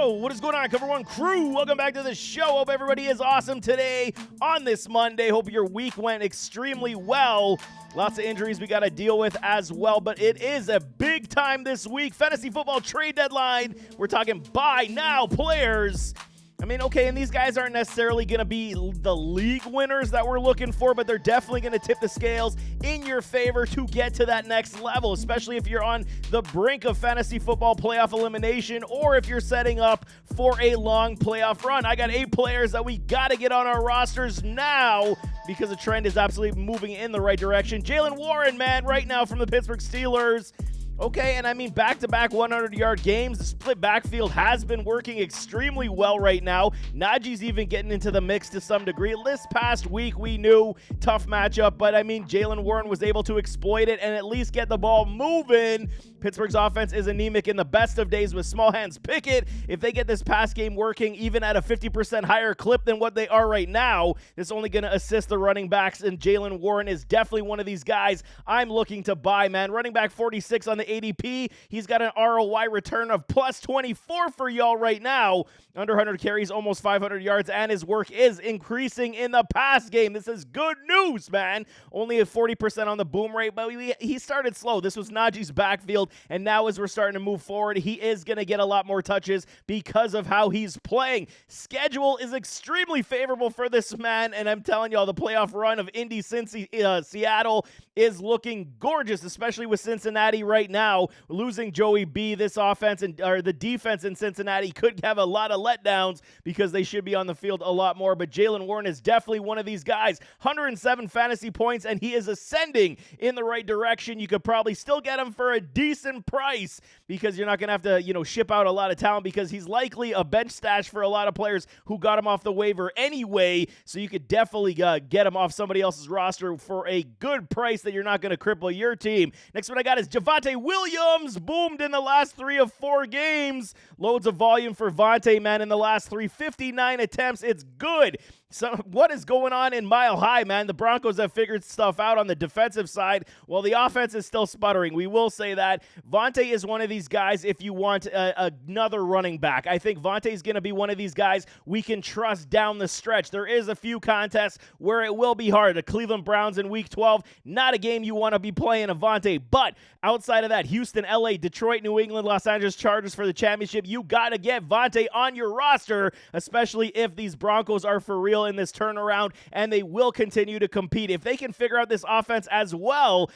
Yo, what is going on, Cover One crew? Welcome back to the show. Hope everybody is awesome today on this Monday. Hope your week went extremely well. Lots of injuries we got to deal with as well, but it is a big time this week. Fantasy football trade deadline. We're talking buy now players. I mean, okay, and these guys aren't necessarily going to be the league winners that we're looking for, but they're definitely going to tip the scales in your favor to get to that next level, especially if you're on the brink of fantasy football playoff elimination or if you're setting up for a long playoff run. I got 8 players that we got to get on our rosters now because the trend is absolutely moving in the right direction. Jaylen Warren, man, right now from the Pittsburgh Steelers. Okay, and I mean, back-to-back 100-yard games. The split backfield has been working extremely well right now. Najee's even getting into the mix to some degree. This past week, we knew tough matchup, but I mean, Jaylen Warren was able to exploit it and at least get the ball moving. Pittsburgh's offense is anemic in the best of days with small hands Pickett. If they get this pass game working even at a 50% higher clip than what they are right now, it's only going to assist the running backs, and Jaylen Warren is definitely one of these guys I'm looking to buy, man. Running back 46 on the ADP. He's got an ROI return of plus 24 for y'all right now. Under 100 carries, almost 500 yards, and his work is increasing in the pass game. This is good news, man. Only at 40% on the boom rate, but he started slow. This was Najee's backfield, and now as we're starting to move forward, he is going to get a lot more touches because of how he's playing. Schedule is extremely favorable for this man, and I'm telling y'all, the playoff run of Indy, Cincy, Seattle is looking gorgeous, especially with Cincinnati right now. Losing Joey B, this offense or the defense in Cincinnati could have a lot of letdowns because they should be on the field a lot more, but Jaylen Warren is definitely one of these guys. 107 fantasy points, and he is ascending in the right direction. You could probably still get him for a decent price because you're not going to have to, ship out a lot of talent because he's likely a bench stash for a lot of players who got him off the waiver anyway, so you could definitely get him off somebody else's roster for a good price that you're not going to cripple your team. Next one I got is Javonte Williams. Boomed in the last 3 of 4 games. Loads of volume for Vontae, man, in the last 3. 59 attempts. It's good. So what is going on in Mile High, man? The Broncos have figured stuff out on the defensive side while the offense is still sputtering. We will say that. Vontae is one of these guys if you want another running back. I think Vontae is going to be one of these guys we can trust down the stretch. There is a few contests where it will be hard. The Cleveland Browns in Week 12, not a game you want to be playing a Vontae. But outside of that, Houston, LA, Detroit, New England, Los Angeles Chargers for the championship, you got to get Vontae on your roster, especially if these Broncos are for real in this turnaround, and they will continue to compete. If they can figure out this offense as well,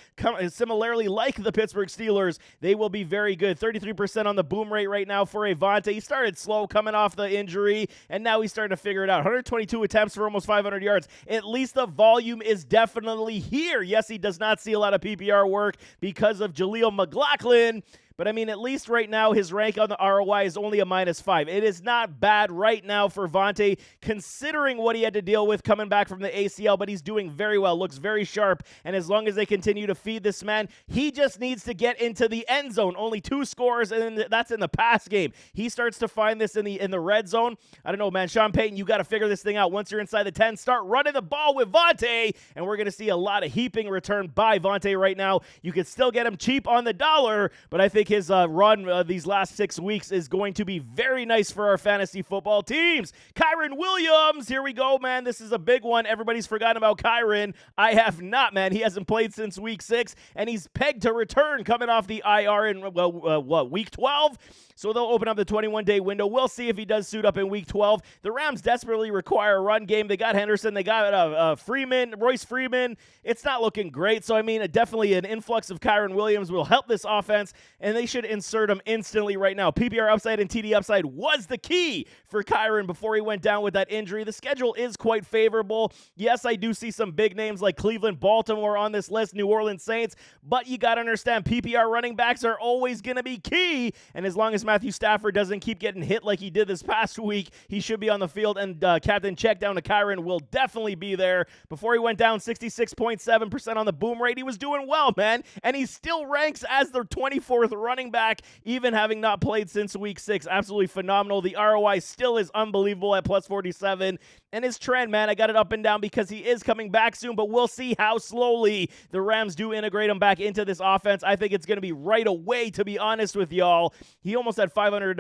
similarly like the Pittsburgh Steelers, they will be very good. 33% on the boom rate right now for Vontae. He started slow coming off the injury, and now he's starting to figure it out. 122 attempts for almost 500 yards. At least the volume is definitely here. Yes, he does not see a lot of PPR work because of Jaleel McLaughlin, but I mean, at least right now, his rank on the ROI is only a -5. It is not bad right now for Vontae, considering what he had to deal with coming back from the ACL, but he's doing very well, looks very sharp, and as long as they continue to feed this man, he just needs to get into the end zone. Only 2 scores, and that's in the pass game. He starts to find this in the red zone. I don't know, man. Sean Payton, you got to figure this thing out. Once you're inside the 10, start running the ball with Vontae, and we're going to see a lot of heaping return by Vontae right now. You can still get him cheap on the dollar, but I think his run these last 6 weeks is going to be very nice for our fantasy football teams. Kyren Williams, here we go, man. This is a big one. Everybody's forgotten about Kyren. I have not, man. He hasn't played since week 6, and he's pegged to return coming off the IR in, week 12? So they'll open up the 21-day window. We'll see if he does suit up in week 12. The Rams desperately require a run game. They got Henderson. They got Royce Freeman. It's not looking great. So, I mean, definitely an influx of Kyren Williams will help this offense, and they should insert him instantly right now. PPR upside and TD upside was the key for Kyren before he went down with that injury. The schedule is quite favorable. Yes, I do see some big names like Cleveland, Baltimore on this list, New Orleans Saints, but you got to understand PPR running backs are always going to be key, and as long as Matthew Stafford doesn't keep getting hit like he did this past week, he should be on the field, and Captain Check down to Kyren will definitely be there. Before he went down 66.7% on the boom rate, he was doing well, man, and he still ranks as the 24th running back, even having not played since week 6. Absolutely phenomenal. The ROI still is unbelievable at plus 47. And his trend, man, I got it up and down because he is coming back soon, but we'll see how slowly the Rams do integrate him back into this offense. I think it's going to be right away, to be honest with y'all. He almost had 500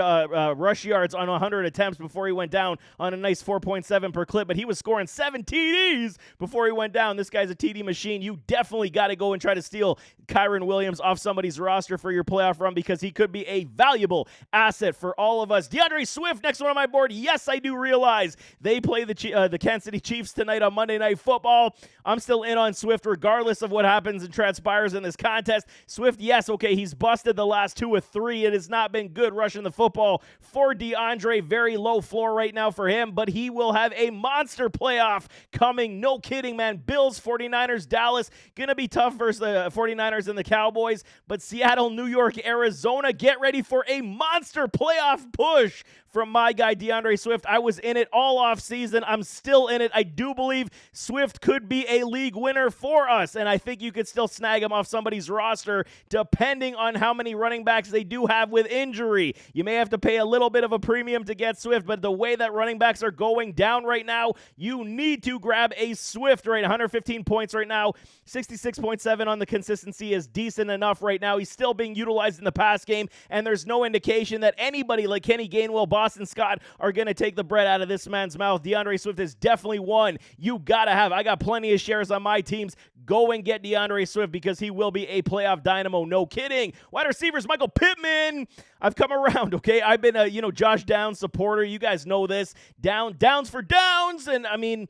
rush yards on 100 attempts before he went down on a nice 4.7 per clip, but he was scoring 7 TDs before he went down. This guy's a TD machine. You definitely got to go and try to steal Kyren Williams off somebody's roster for your playoff run because he could be a valuable asset for all of us. DeAndre Swift, next one on my board. Yes, I do realize they play the Kansas City Chiefs tonight on Monday Night Football. I'm still in on Swift regardless of what happens and transpires in this contest. Swift, yes, okay, he's busted the last 2 or 3. It has not been good rushing the football for DeAndre. Very low floor right now for him, but he will have a monster playoff coming. No kidding, man. Bills, 49ers, Dallas. Going to be tough versus the 49ers and the Cowboys, but Seattle, New York, Arizona, get ready for a monster playoff push from my guy DeAndre Swift. I was in it all off season. I'm still in it. I do believe Swift could be a league winner for us, and I think you could still snag him off somebody's roster depending on how many running backs they do have with injury. You may have to pay a little bit of a premium to get Swift, but the way that running backs are going down right now, you need to grab a Swift, right? 115 points right now. 66.7 on the consistency is decent enough right now. He's still being utilized in the pass game, and there's no indication that anybody like Kenny Gainwell, Boston Scott are going to take the bread out of this man's mouth. DeAndre Swift is definitely one you got to have. I got plenty of shares on my teams. Go and get DeAndre Swift because he will be a playoff dynamo. No kidding. Wide receivers, Michael Pittman. I've come around, okay? I've been a, Josh Downs supporter. You guys know this. Downs for downs. And, I mean,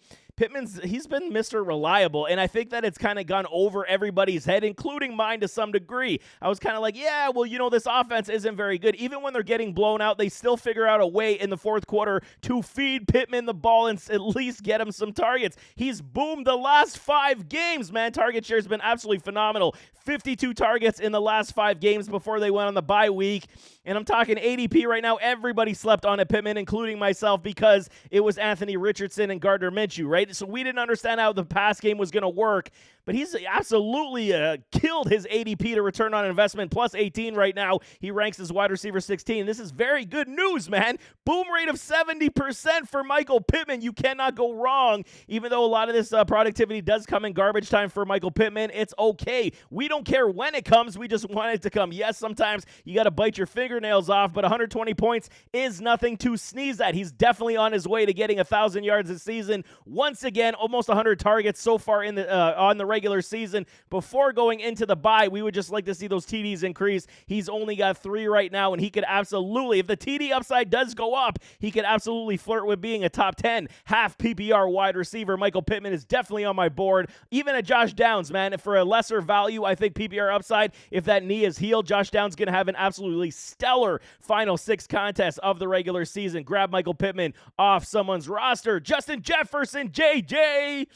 he's been Mr. Reliable, and I think that it's kind of gone over everybody's head, including mine to some degree. I was kind of like, yeah, well, this offense isn't very good. Even when they're getting blown out, they still figure out a way in the fourth quarter to feed Pittman the ball and at least get him some targets. He's boomed the last 5 games, man. Target share has been absolutely phenomenal. 52 targets in the last 5 games before they went on the bye week. And I'm talking ADP right now. Everybody slept on it, Pittman, including myself, because it was Anthony Richardson and Gardner Minshew, right? So we didn't understand how the pass game was going to work. But he's absolutely killed his ADP to return on investment, plus 18 right now. He ranks as wide receiver 16. This is very good news, man. Boom rate of 70% for Michael Pittman. You cannot go wrong. Even though a lot of this productivity does come in garbage time for Michael Pittman, it's okay. We don't care when it comes. We just want it to come. Yes, sometimes you got to bite your fingernails off, but 120 points is nothing to sneeze at. He's definitely on his way to getting 1,000 yards this season. Once again, almost 100 targets so far in the on the regular season. Before going into the bye, we would just like to see those TDs increase. He's only got 3 right now, and he could absolutely, if the TD upside does go up, he could absolutely flirt with being a top 10 half PPR wide receiver. Michael Pittman is definitely on my board. Even at Josh Downs, man, for a lesser value, I think PPR upside, if that knee is healed, Josh Downs going to have an absolutely stellar final 6 contest of the regular season. Grab Michael Pittman off someone's roster. Justin Jefferson, JJ.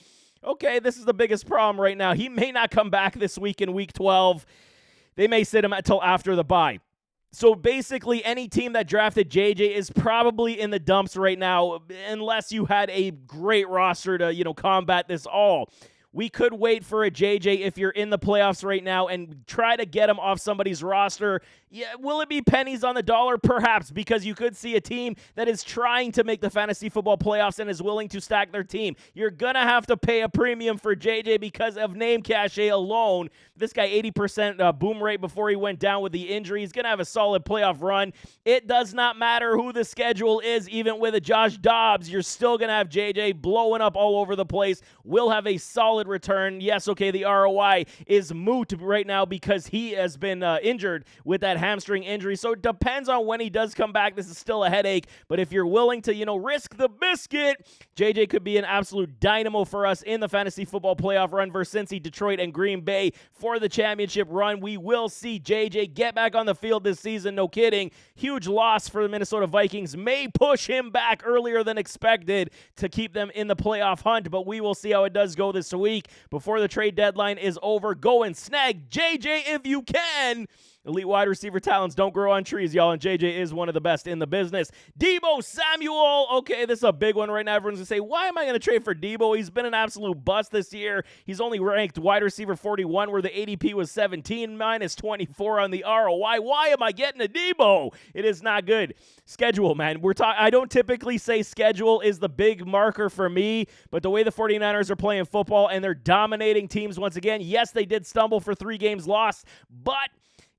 Okay, this is the biggest problem right now. He may not come back this week in week 12. They may sit him until after the bye. So basically, any team that drafted JJ is probably in the dumps right now, unless you had a great roster to, combat this all. We could wait for a JJ if you're in the playoffs right now and try to get him off somebody's roster. Yeah, will it be pennies on the dollar? Perhaps, because you could see a team that is trying to make the fantasy football playoffs and is willing to stack their team. You're going to have to pay a premium for JJ because of name cachet alone. This guy, 80% boom rate before he went down with the injury. He's going to have a solid playoff run. It does not matter who the schedule is, even with a Josh Dobbs. You're still going to have JJ blowing up all over the place. Will have a solid return. Yes, okay, the ROI is moot right now because he has been injured with that hamstring injury. So it depends on when he does come back. This is still a headache, but if you're willing to, risk the biscuit, JJ could be an absolute dynamo for us in the fantasy football playoff run versus Cincy, Detroit, and Green Bay for the championship run. We will see JJ get back on the field this season. No kidding. Huge loss for the Minnesota Vikings. May push him back earlier than expected to keep them in the playoff hunt, but we will see how it does go this week. Before the trade deadline is over, go and snag JJ if you can. Elite wide receiver talents don't grow on trees, y'all, and JJ is one of the best in the business. Deebo Samuel. Okay, this is a big one right now. Everyone's going to say, why am I going to trade for Deebo? He's been an absolute bust this year. He's only ranked wide receiver 41, where the ADP was 17, minus 24 on the ROI. Why am I getting a Deebo? It is not good. Schedule, man. I don't typically say schedule is the big marker for me, but the way the 49ers are playing football and they're dominating teams once again, yes, they did stumble for 3 games lost,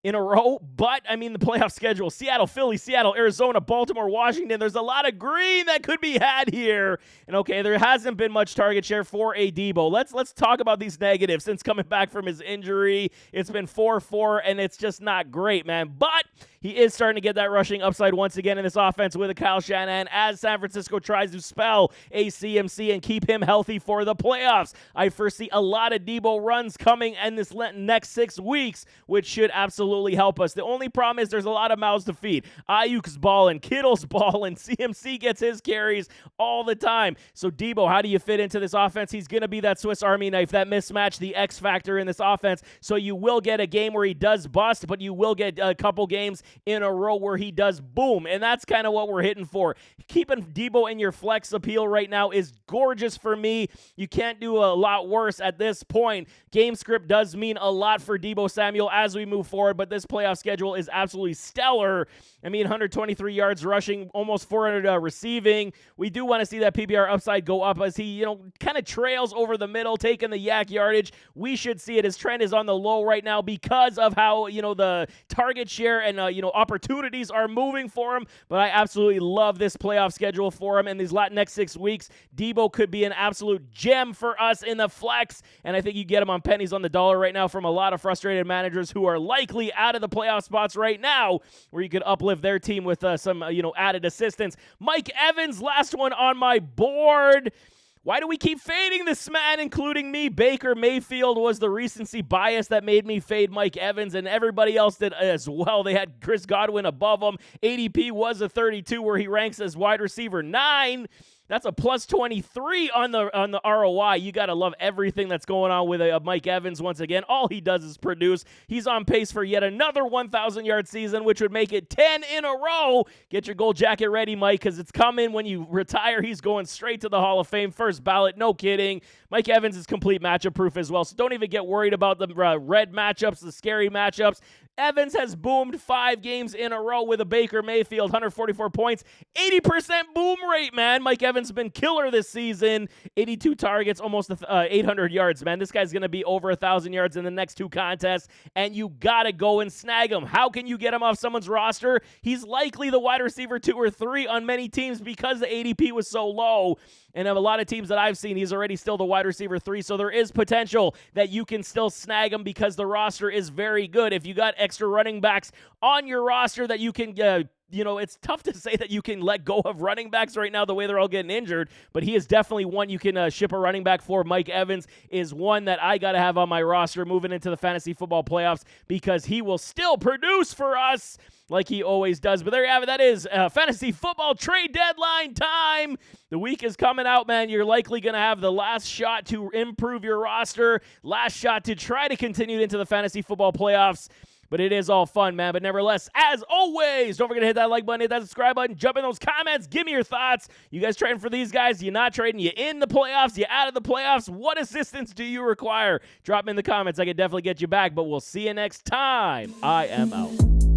in a row, but I mean the playoff schedule: Seattle, Philly, Seattle, Arizona, Baltimore, Washington. There's a lot of green that could be had here. And okay, there hasn't been much target share for a Deebo. Let's talk about these negatives. Since coming back from his injury, it's been 4-4, and it's just not great, man. But he is starting to get that rushing upside once again in this offense with a Kyle Shanahan as San Francisco tries to spell a CMC and keep him healthy for the playoffs. I foresee a lot of Deebo runs coming in this next 6 weeks, which should absolutely help us. The only problem is there's a lot of mouths to feed. Ayuk's balling, Kittle's balling, CMC gets his carries all the time. So Deebo, how do you fit into this offense? He's going to be that Swiss Army knife, that mismatch, the X factor in this offense. So you will get a game where he does bust, but you will get a couple games in a row where he does boom, and that's kind of what we're hitting for. Keeping Deebo in your flex appeal right now is gorgeous for me. You can't do a lot worse at this point. Game script does mean a lot for Deebo Samuel as we move forward, but this playoff schedule is absolutely stellar. I mean, 123 yards rushing, almost 400 receiving. We do want to see that PPR upside go up as he, kind of trails over the middle, taking the yak yardage. We should see it. His trend is on the low right now because of how, the target share and, opportunities are moving for him. But I absolutely love this playoff schedule for him. And these next 6 weeks, Deebo could be an absolute gem for us in the flex. And I think you get him on pennies on the dollar right now from a lot of frustrated managers who are likely out of the playoff spots right now, where you could uplift their team with some, added assistance. Mike Evans, last one on my board. Why do we keep fading this man, including me? Baker Mayfield was the recency bias that made me fade Mike Evans, and everybody else did as well. They had Chris Godwin above him. ADP was a 32, where he ranks as wide receiver 9. That's a plus 23 on the ROI. You got to love everything that's going on with Mike Evans once again. All he does is produce. He's on pace for yet another 1,000-yard season, which would make it 10 in a row. Get your gold jacket ready, Mike, because it's coming. When you retire, he's going straight to the Hall of Fame. First ballot, no kidding. Mike Evans is complete matchup proof as well, so don't even get worried about the red matchups, the scary matchups. Evans has boomed 5 games in a row with a Baker Mayfield, 144 points, 80% boom rate, man. Mike Evans has been killer this season, 82 targets, almost 800 yards, man. This guy's going to be over 1,000 yards in the next 2 contests, and you got to go and snag him. How can you get him off someone's roster? He's likely the wide receiver 2 or 3 on many teams because the ADP was so low. And of a lot of teams that I've seen, he's already still the wide receiver 3, so there is potential that you can still snag him because the roster is very good. If you got extra running backs on your roster that you can, it's tough to say that you can let go of running backs right now the way they're all getting injured, but he is definitely one you can ship a running back for. Mike Evans is one that I got to have on my roster moving into the fantasy football playoffs because he will still produce for us like he always does. But there you have it. That is fantasy football trade deadline time. The week is coming out, man. You're likely going to have the last shot to improve your roster, last shot to try to continue into the fantasy football playoffs. But it is all fun, man. But nevertheless, as always, don't forget to hit that like button, hit that subscribe button, jump in those comments, give me your thoughts. You guys trading for these guys? You not trading? You in the playoffs? You out of the playoffs? What assistance do you require? Drop me in the comments. I can definitely get you back, but we'll see you next time. I am out.